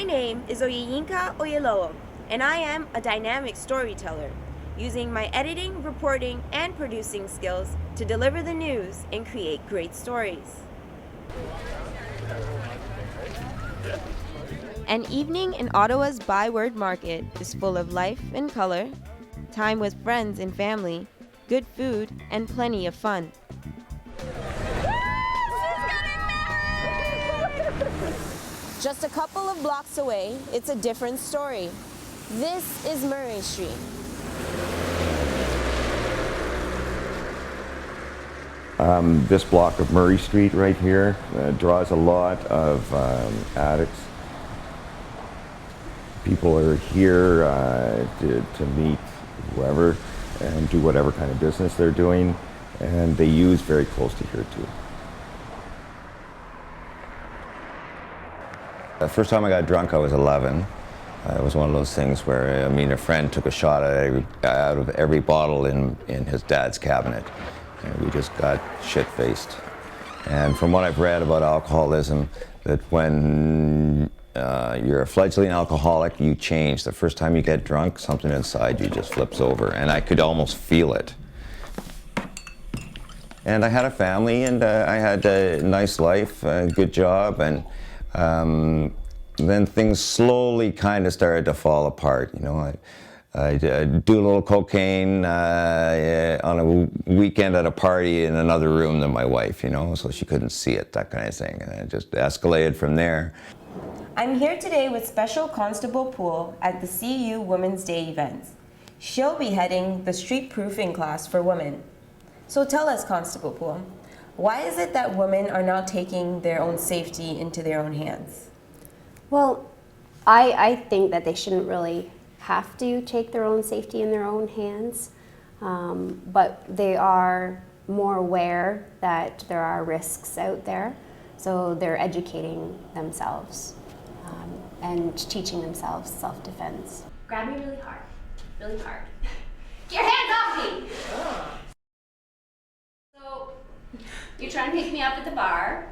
name is Oyeyinka, and I am a dynamic storyteller, using my editing, reporting, and producing skills to deliver the news and create great stories. An evening in Ottawa's Byward Market is full of life and color, time with friends and family, good food, and plenty of fun. Just a couple of blocks away, it's a different story. This is Murray Street. This block of Murray Street right here draws a lot of addicts. People are here to meet whoever and do whatever kind of business they're doing, and they use very close to here too. The first time I got drunk, I was 11. It was one of those things where, a friend took a shot out of every bottle in his dad's cabinet. And we just got shit-faced. And from what I've read about alcoholism, that when you're a fledgling alcoholic, you change. The first time you get drunk, something inside you just flips over. And I could almost feel it. And I had a family, and I had a nice life, a good job, and then things slowly kind of started to fall apart. I do a little cocaine on a weekend at a party in another room than my wife, so she couldn't see it, that kind of thing. And it just escalated from there. I'm here today with Special Constable Poole at the CU Women's Day events. She'll be heading the street proofing class for women. So tell us, Constable Poole, why is it that women are now taking their own safety into their own hands? Well, I think that they shouldn't really have to take their own safety in their own hands, but they are more aware that there are risks out there, so they're educating themselves and teaching themselves self-defense. Grab me really hard, really hard. Get your hands off me! So you're trying to pick me up at the bar,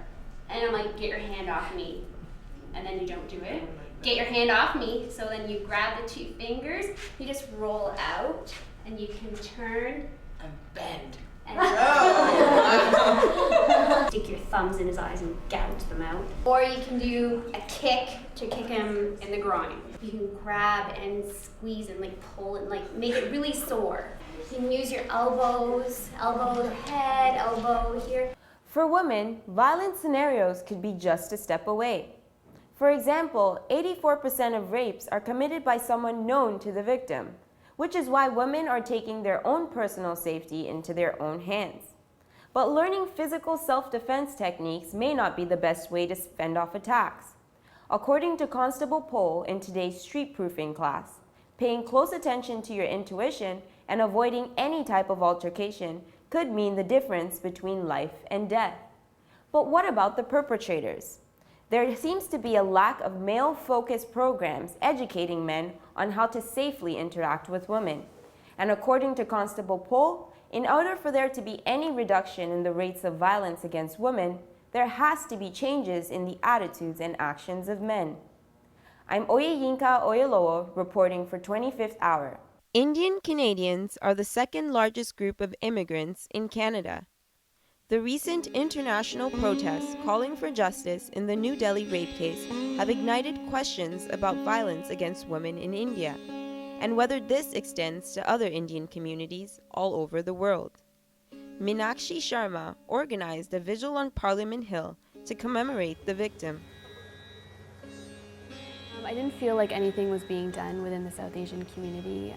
and I'm like, get your hand off me, and then you don't do it. Get your hand off me, so then you grab the two fingers, you just roll out, and you can turn and bend. And stick your thumbs in his eyes and gouge them out. Or you can do a kick to kick him in the groin. You can grab and squeeze and pull and make it really sore. You can use your elbows, elbow head, elbow here. For women, violent scenarios could be just a step away. For example, 84% of rapes are committed by someone known to the victim, which is why women are taking their own personal safety into their own hands. But learning physical self-defense techniques may not be the best way to fend off attacks. According to Constable Poole in today's street proofing class, paying close attention to your intuition and avoiding any type of altercation could mean the difference between life and death. But what about the perpetrators? There seems to be a lack of male-focused programs educating men on how to safely interact with women. And according to Constable Poole, in order for there to be any reduction in the rates of violence against women, there has to be changes in the attitudes and actions of men. I'm Oyeyinka reporting for 25th Hour. Indian Canadians are the second largest group of immigrants in Canada. The recent international protests calling for justice in the New Delhi rape case have ignited questions about violence against women in India, and whether this extends to other Indian communities all over the world. Meenakshi Sharma organized a vigil on Parliament Hill to commemorate the victim. I didn't feel like anything was being done within the South Asian community.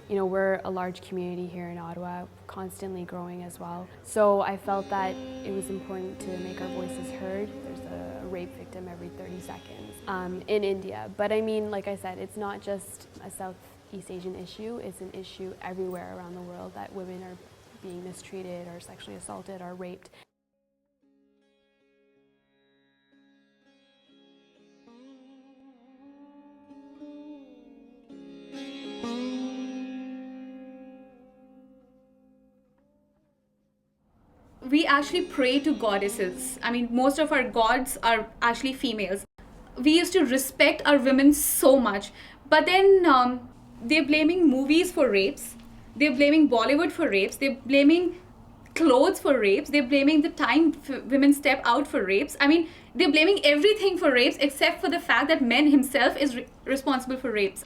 We're a large community here in Ottawa, constantly growing as well. So I felt that it was important to make our voices heard. There's a rape victim every 30 seconds in India. But like I said, it's not just a Southeast Asian issue, it's an issue everywhere around the world that women are being mistreated or sexually assaulted or raped. We actually pray to goddesses. Most of our gods are actually females. we used to respect our women so much. But then they're blaming movies for rapes. They're blaming Bollywood for rapes. They're blaming clothes for rapes. They're blaming the time women step out for rapes. I mean, they're blaming everything for rapes except for the fact that men himself is responsible for rapes.